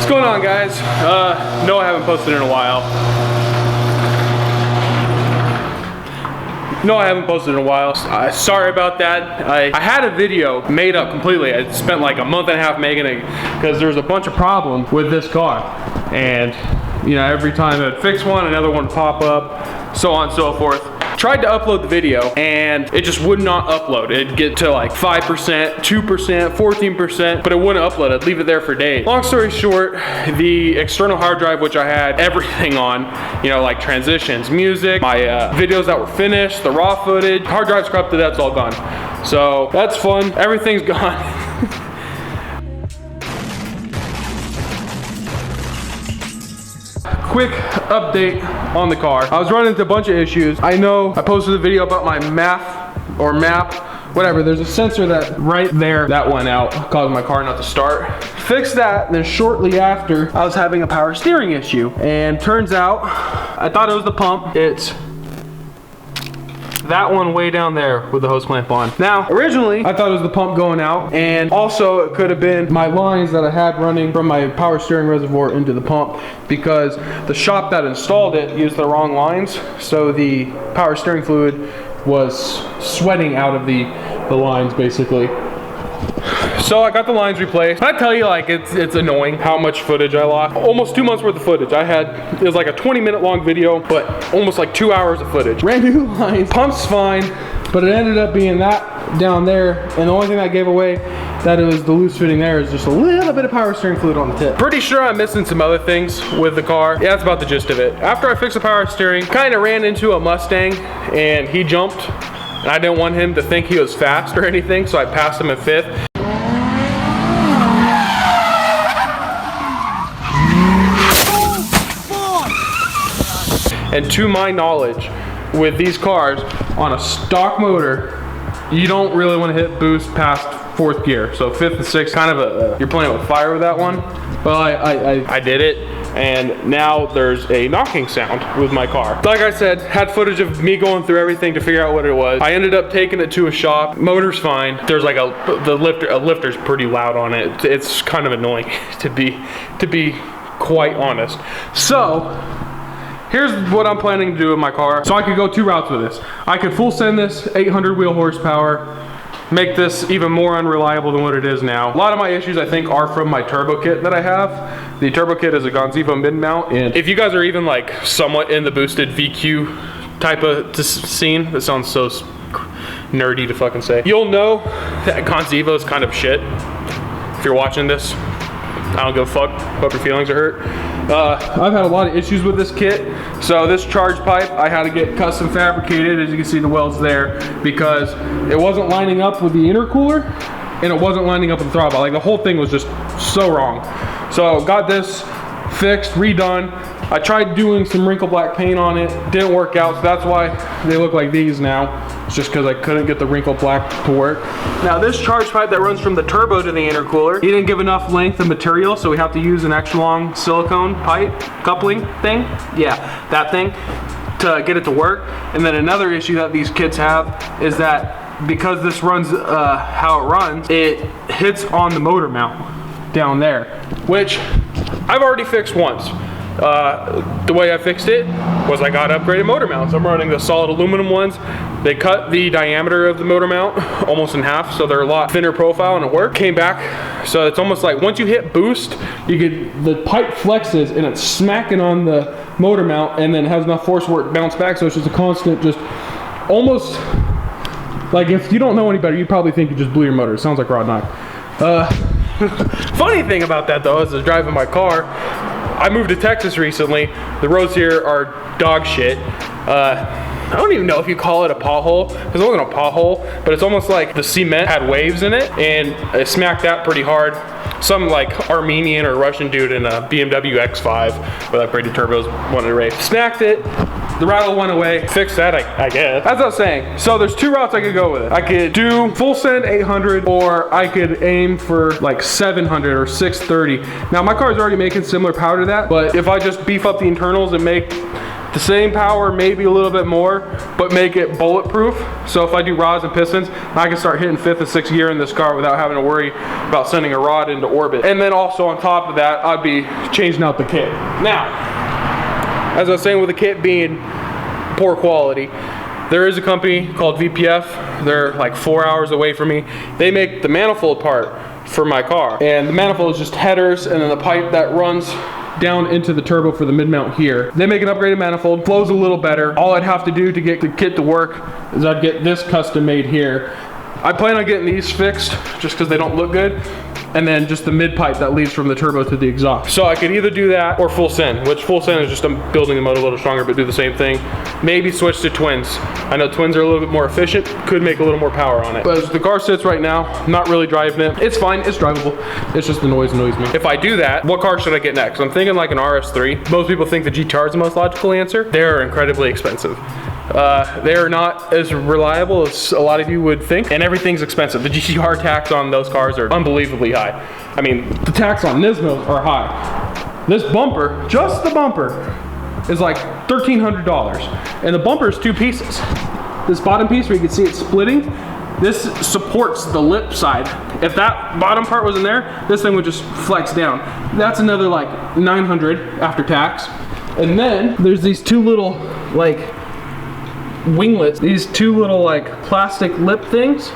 What's going on, guys? No, I haven't posted in a while. Sorry about that. I had a video made up completely. I spent like a month and a half making it because there was a bunch of problems with this car. And, you know, every time I'd fix one, another one would pop up, so on and so forth. Tried to upload the video and it just would not upload. It'd get to like 5%, 2%, 14%, but it wouldn't upload. I'd leave it there for days. Long story short, the external hard drive, which I had everything on, you know, like transitions, music, my videos that were finished, the raw footage, hard drive's corrupted, that's all gone. So that's fun, everything's gone. Quick update on the car. I was running into a bunch of issues. I know I posted a video about my map, whatever. There's a sensor that right there that went out, causing my car not to start. Fixed that, then shortly after, I was having a power steering issue. And turns out, I thought it was the pump. It's that one way down there with the hose clamp on. Now, originally, I thought it was the pump going out, and also it could have been my lines that I had running from my power steering reservoir into the pump, because the shop that installed it used the wrong lines, so the power steering fluid was sweating out of the lines, basically. So I got the lines replaced. I tell you, like, it's annoying how much footage I lost. Almost 2 months worth of footage. It was like a 20-minute long video, but almost like 2 hours of footage. Ran new lines, pump's fine, but it ended up being that down there, and the only thing that gave away that it was the loose fitting there is just a little bit of power steering fluid on the tip. Pretty sure I'm missing some other things with the car. Yeah, that's about the gist of it. After I fixed the power steering, kind of ran into a Mustang, and he jumped, and I didn't want him to think he was fast or anything, so I passed him in fifth. And to my knowledge, with these cars, on a stock motor, you don't really want to hit boost past fourth gear. So fifth and sixth, kind of you're playing with fire with that one. Well, I did it, and now there's a knocking sound with my car. Like I said, had footage of me going through everything to figure out what it was. I ended up taking it to a shop. Motor's fine. There's like a lifter's pretty loud on it. It's kind of annoying to be quite honest. So here's what I'm planning to do with my car. So I could go two routes with this. I could full send this 800 wheel horsepower, make this even more unreliable than what it is now. A lot of my issues, I think, are from my turbo kit that I have. The turbo kit is a Gonzivo mid mount, and if you guys are even like somewhat in the boosted VQ type of scene, that sounds so nerdy to fucking say, you'll know that Gonzivo is kind of shit. If you're watching this, I don't give a fuck. Hope your feelings are hurt. I've had a lot of issues with this kit. So this charge pipe, I had to get custom fabricated, as you can see the welds there, because it wasn't lining up with the intercooler and it wasn't lining up with the throttle. Like the whole thing was just so wrong. So got this fixed, redone. I tried doing some wrinkle black paint on it, didn't work out, so that's why they look like these now. It's just because I couldn't get the wrinkle black to work. Now this charge pipe that runs from the turbo to the intercooler, he didn't give enough length of material, so we have to use an extra long silicone pipe coupling thing. Yeah, that thing, to get it to work. And then another issue that these kits have is that because this runs how it runs, it hits on the motor mount down there, which I've already fixed once. The way I fixed it was I got upgraded motor mounts. I'm running the solid aluminum ones. They cut the diameter of the motor mount almost in half, so they're a lot thinner profile, and it worked. Came back, so it's almost like once you hit boost, the pipe flexes and it's smacking on the motor mount, and then it has enough force where it bounce back, so it's just a constant, just almost like, if you don't know any better, you'd probably think you just blew your motor. It sounds like Rod Knock. Funny thing about that though, as I was driving my car, I moved to Texas recently. The roads here are dog shit. I don't even know if you call it a pothole, because it wasn't a pothole, but it's almost like the cement had waves in it, and it smacked that pretty hard. Some like Armenian or Russian dude in a BMW X5 with upgraded turbos wanted to race. Smacked it, the rattle went away, fixed that, I guess. As I was saying, so there's two routes I could go with it. I could do full send 800, or I could aim for like 700 or 630. Now my car is already making similar power to that, but if I just beef up the internals and make the same power, maybe a little bit more, but make it bulletproof. So if I do rods and pistons, I can start hitting 5th and 6th gear in this car without having to worry about sending a rod into orbit. And then also on top of that, I'd be changing out the kit. Now, as I was saying, with the kit being poor quality, there is a company called VPF. They're like 4 hours away from me. They make the manifold part for my car. And the manifold is just headers and then the pipe that runs down into the turbo for the mid-mount here. They make an upgraded manifold, flows a little better. All I'd have to do to get the kit to work is I'd get this custom made here. I plan on getting these fixed just because they don't look good. And then just the mid pipe that leads from the turbo to the exhaust. So I could either do that or full send, which full send is just building the motor a little stronger but do the same thing. Maybe switch to twins. I know twins are a little bit more efficient, could make a little more power on it. But as the car sits right now, I'm not really driving it. It's fine, it's drivable. It's just the noise annoys me. If I do that, what car should I get next? I'm thinking like an RS3. Most people think the GTR is the most logical answer. They're incredibly expensive. They are not as reliable as a lot of you would think, and everything's expensive. The GTR tax on those cars are unbelievably high. I mean, the tax on Nismos are high. This bumper, just the bumper, is like $1,300, and the bumper is 2 pieces. This bottom piece where you can see it splitting, this supports the lip side. If that bottom part wasn't there, this thing would just flex down. That's another like $900 after tax. And then there's these 2 little like winglets, these 2 little like plastic lip things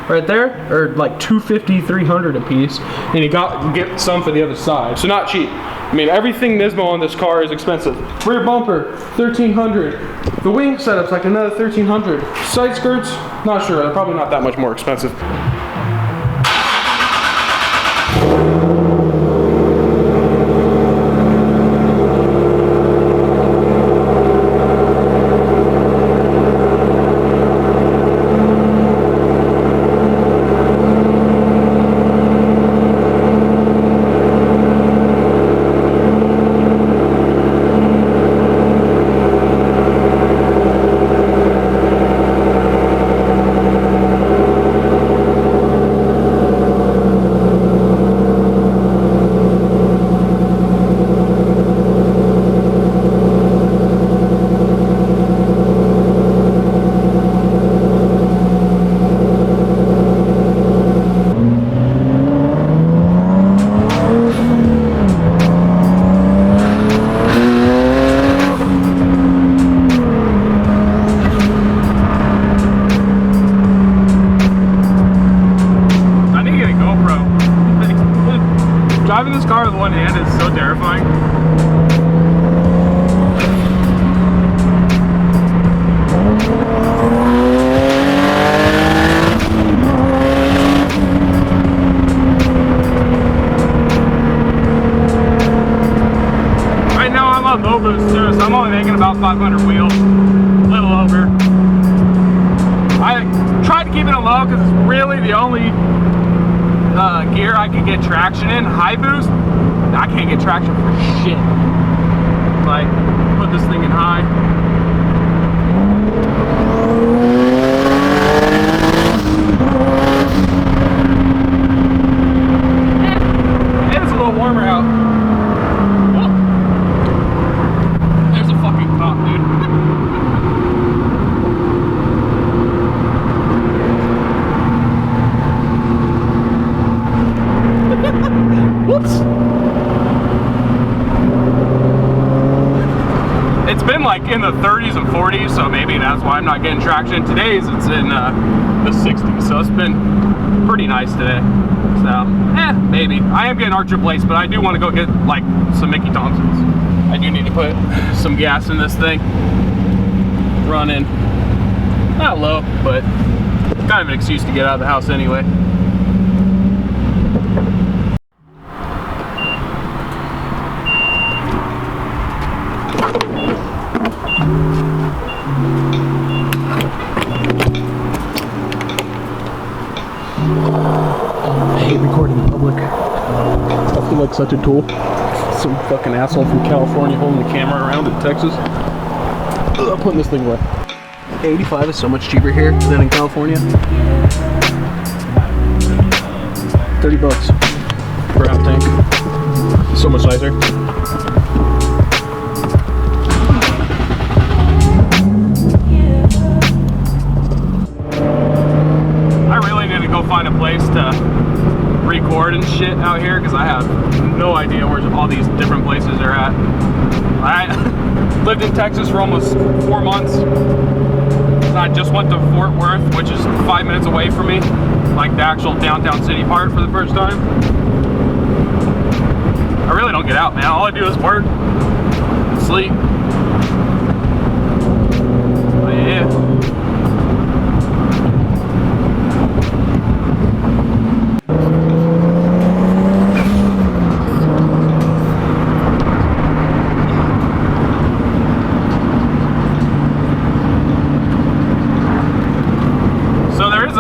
right there are like $250, $300 a piece, and you get some for the other side. So not cheap. I mean, everything Nismo on this car is expensive. Rear bumper, $1,300. The wing setup's like another $1,300. Side skirts, not sure. They're probably not that much more expensive. Driving this car with one hand is so terrifying. Right now I'm on low boost too, so I'm only making about 500 wheels, a little over. I tried to keep it on low because it's really the only gear I can get traction in. High boost, I can't get traction for shit. Like, put this thing in high. And it's a little warmer out. Oh. There's a fucking cop, dude. Whoops. It's been like in the 30s and 40s, so maybe that's why I'm not getting traction. Today's it's in the 60s, so it's been pretty nice today. So, maybe. I am getting Archer plates, but I do want to go get like some Mickey Thompsons. I do need to put some gas in this thing. Running, not low, but kind of an excuse to get out of the house anyway. I hate recording in public. I feel like such a tool. Some fucking asshole from California holding the camera around in Texas. Ugh, putting this thing away. 85 is so much cheaper here than in California. 30 bucks per half tank. So much nicer. find a place to record and shit out here because I have no idea where all these different places are at. I lived in Texas for almost 4 months. I just went to Fort Worth, which is 5 minutes away from me, like the actual downtown city part, for the first time. I really don't get out, man. All I do is work, sleep. But yeah.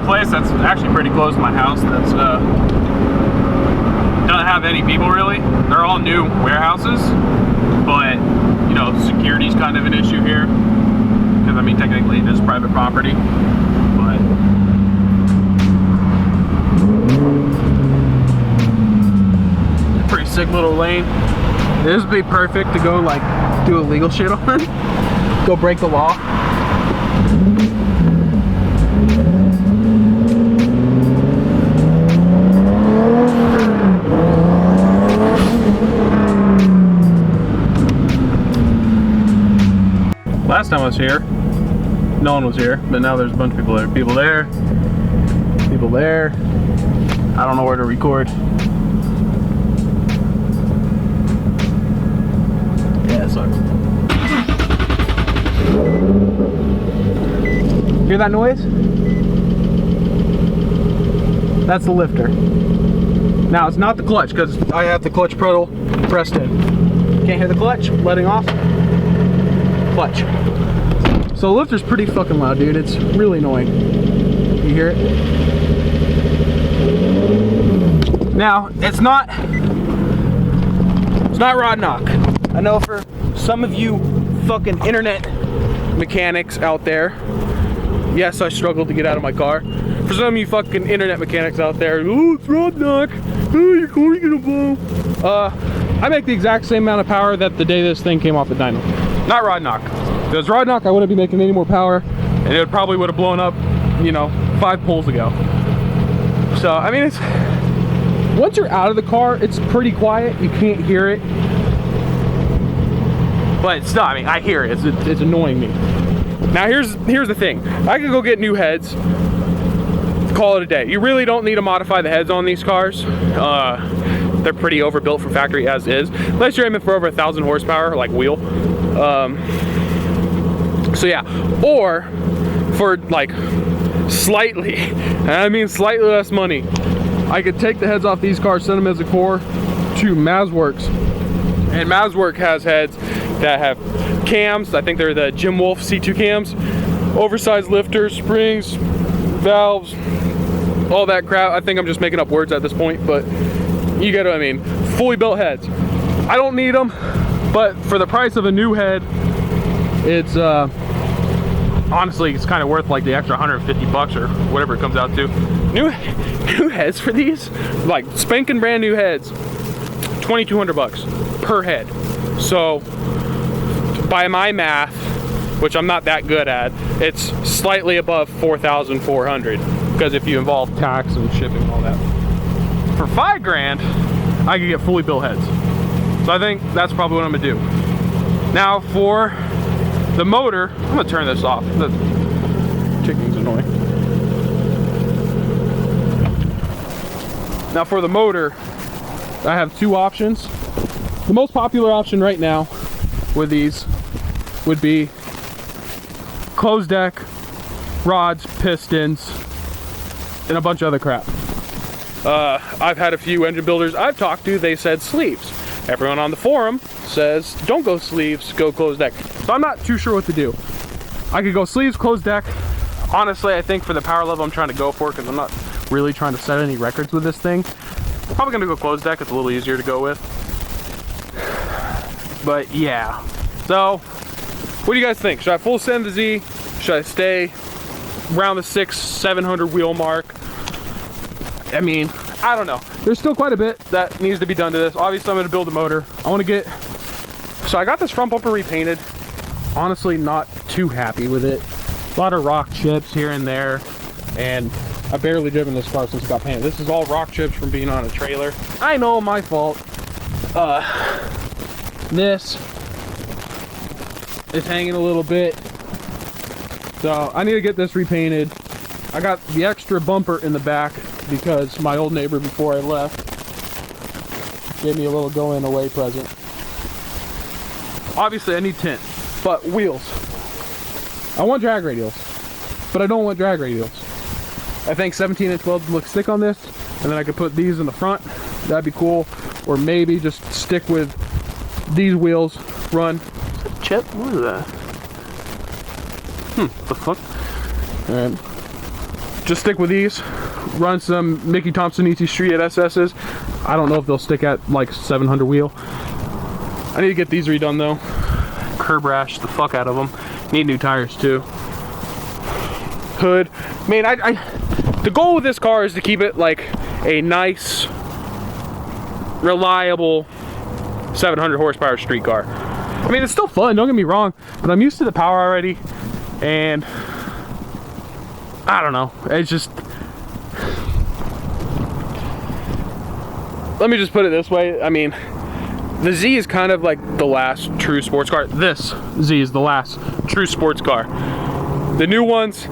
Place that's actually pretty close to my house that's doesn't have any people really. They're all new warehouses, but you know, security's kind of an issue here because I mean technically it is private property, but pretty sick little lane. This would be perfect to go like do illegal shit on. Go break the law. Last time I was here, no one was here, but now there's a bunch of people there. People there, people there. I don't know where to record. Yeah, it sucks. Hear that noise? That's the lifter. Now it's not the clutch because I have the clutch pedal pressed in. Can't hear the clutch, letting off. Clutch. So the lifter's pretty fucking loud, dude. It's really annoying. You hear it? Now, it's not rod knock. I know for some of you fucking internet mechanics out there, yes, I struggled to get out of my car. For some of you fucking internet mechanics out there, oh, it's rod knock. Oh, your car's gonna blow. I make the exact same amount of power that the day this thing came off the dyno. Not rod knock. If it was rod knock, I wouldn't be making any more power, and it probably would have blown up, you know, 5 pulls ago. So, I mean, it's once you're out of the car, it's pretty quiet. You can't hear it, but it's not. I mean, I hear it. It's annoying me. Now, here's the thing. I could go get new heads, call it a day. You really don't need to modify the heads on these cars. They're pretty overbuilt from factory as is, unless you're aiming for over 1,000 horsepower, like wheel. So yeah, or for like slightly, I mean slightly less money, I could take the heads off these cars, send them as a core to Mazworks, and Mazwork has heads that have cams. I think they're the Jim Wolf C2 cams, oversized lifters, springs, valves, all that crap. I think I'm just making up words at this point, but you get what I mean. Fully built heads. I don't need them, but for the price of a new head, it's honestly, it's kind of worth like the extra 150 bucks or whatever it comes out to. New heads for these, like spanking brand new heads, 2,200 bucks per head. So by my math, which I'm not that good at, it's slightly above 4,400 because if you involve tax and shipping and all that. For $5 grand, I could get fully built heads. So I think that's probably what I'm gonna do. Now for the motor, I'm gonna turn this off. The ticking's annoying. Now for the motor, I have 2 options. The most popular option right now with these would be closed deck, rods, pistons, and a bunch of other crap. I've had a few engine builders I've talked to, they said sleeves. Everyone on the forum says don't go sleeves, go closed deck. So I'm not too sure what to do. I could go sleeves, closed deck. Honestly, I think for the power level I'm trying to go for, because I'm not really trying to set any records with this thing, I'm probably gonna go closed deck. It's a little easier to go with. But yeah. So what do you guys think? Should I full send the Z? Should I stay around the 600-700 wheel mark? I mean, I don't know. There's still quite a bit that needs to be done to this. Obviously, I'm gonna build a motor. I wanna get, so I got this front bumper repainted. Honestly, not too happy with it. A lot of rock chips here and there. And I've barely driven this car since it got painted. This is all rock chips from being on a trailer. I know, my fault. This is hanging a little bit. So I need to get this repainted. I got the extra bumper in the back because my old neighbor before I left gave me a little going away present. Obviously I need tint, but wheels. I want drag radials, but I don't want drag radials. I think 17 and 12 look sick on this, and then I could put these in the front. That'd be cool. Or maybe just stick with these wheels, run. Is that chip? What is that? The fuck? Alright. Just stick with these. Run some Mickey Thompson ET Street at SS's. I don't know if they'll stick at like 700 wheel. I need to get these redone though. Curb rash the fuck out of them. Need new tires too. Hood. I mean, the goal with this car is to keep it like a nice, reliable 700 horsepower street car. I mean, it's still fun, don't get me wrong, but I'm used to the power already, and I don't know, it's just, let me just put it this way. I mean, the Z is kind of like the last true sports car. This Z is the last true sports car. The new ones,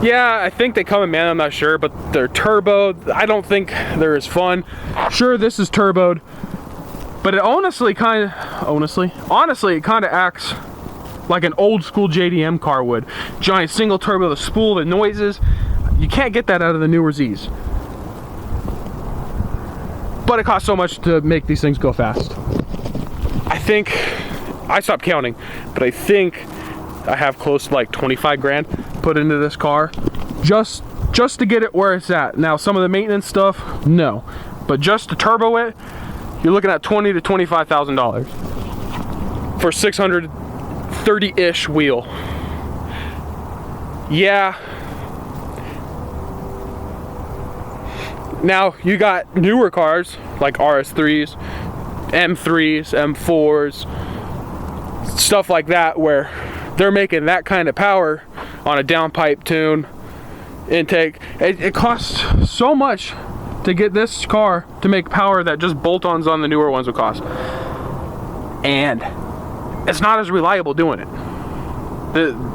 yeah, I think they come in manual, I'm not sure, but they're turboed. I don't think they're as fun. Sure, this is turboed, but it honestly, it kind of acts like an old school JDM car would. Giant single turbo, the spool, the noises. You can't get that out of the newer Zs. But it costs so much to make these things go fast. I think, I stopped counting, but I think I have close to like 25 grand put into this car just to get it where it's at. Now some of the maintenance stuff, no, but just to turbo it, you're looking at $20,000 to $25,000 for 630-ish wheel. Yeah. Now you got newer cars like RS3s, M3s, M4s, stuff like that where they're making that kind of power on a downpipe tune intake. It costs so much to get this car to make power that just bolt-ons on the newer ones would cost, and it's not as reliable doing it.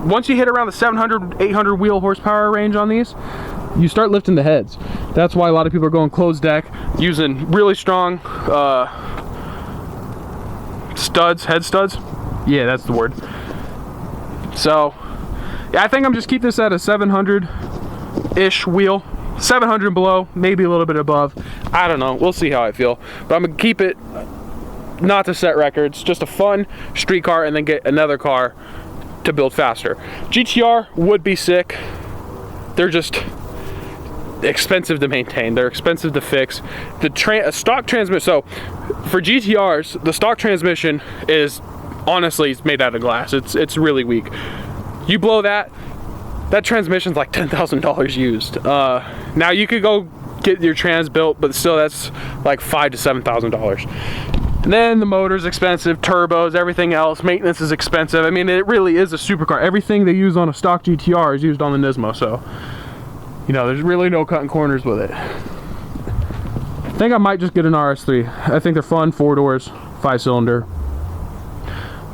Once you hit around the 700, 800 wheel horsepower range on these, you start lifting the heads. That's why a lot of people are going closed deck, using really strong studs, head studs. Yeah, that's the word. So, yeah, I think I'm just keep this at a 700-ish wheel. 700 below, maybe a little bit above. I don't know. We'll see how I feel. But I'm going to keep it not to set records, just a fun street car, and then get another car to build faster. GTR would be sick. They're just expensive to maintain. They're expensive to fix. A stock transmission. So for GTRs, the stock transmission is honestly made out of glass. It's really weak. You blow that transmission's like $10,000 used. Now you could go get your trans built, but still that's like $5,000 to $7,000. And then the motor's expensive, turbos, everything else, maintenance is expensive. I mean, it really is a supercar. Everything they use on a stock GTR is used on the Nismo, so you know, there's really no cutting corners with it. I think I might just get an RS3. I think they're fun, 4 doors, 5-cylinder.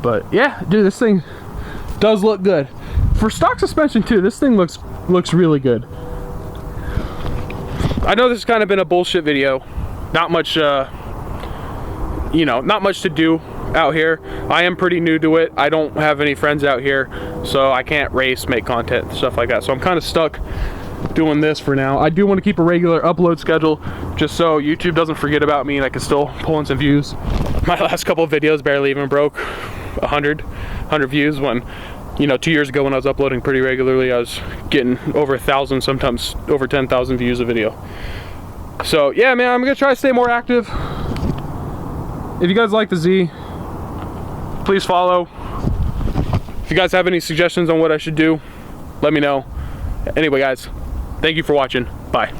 But yeah, dude, this thing does look good. For stock suspension too, this thing looks really good. I know this has kind of been a bullshit video. Not much, you know, not much to do out here. I am pretty new to it. I don't have any friends out here, so I can't race, make content, stuff like that. So I'm kind of stuck doing this for now. I do want to keep a regular upload schedule just so YouTube doesn't forget about me and I can still pull in some views. My last couple of videos barely even broke 100 views when, you know, 2 years ago when I was uploading pretty regularly, I was getting over 1,000, sometimes over 10,000 views a video. So yeah, man, I'm gonna try to stay more active. If you guys like the Z, please follow. If you guys have any suggestions on what I should do, let me know. Anyway, guys, thank you for watching. Bye.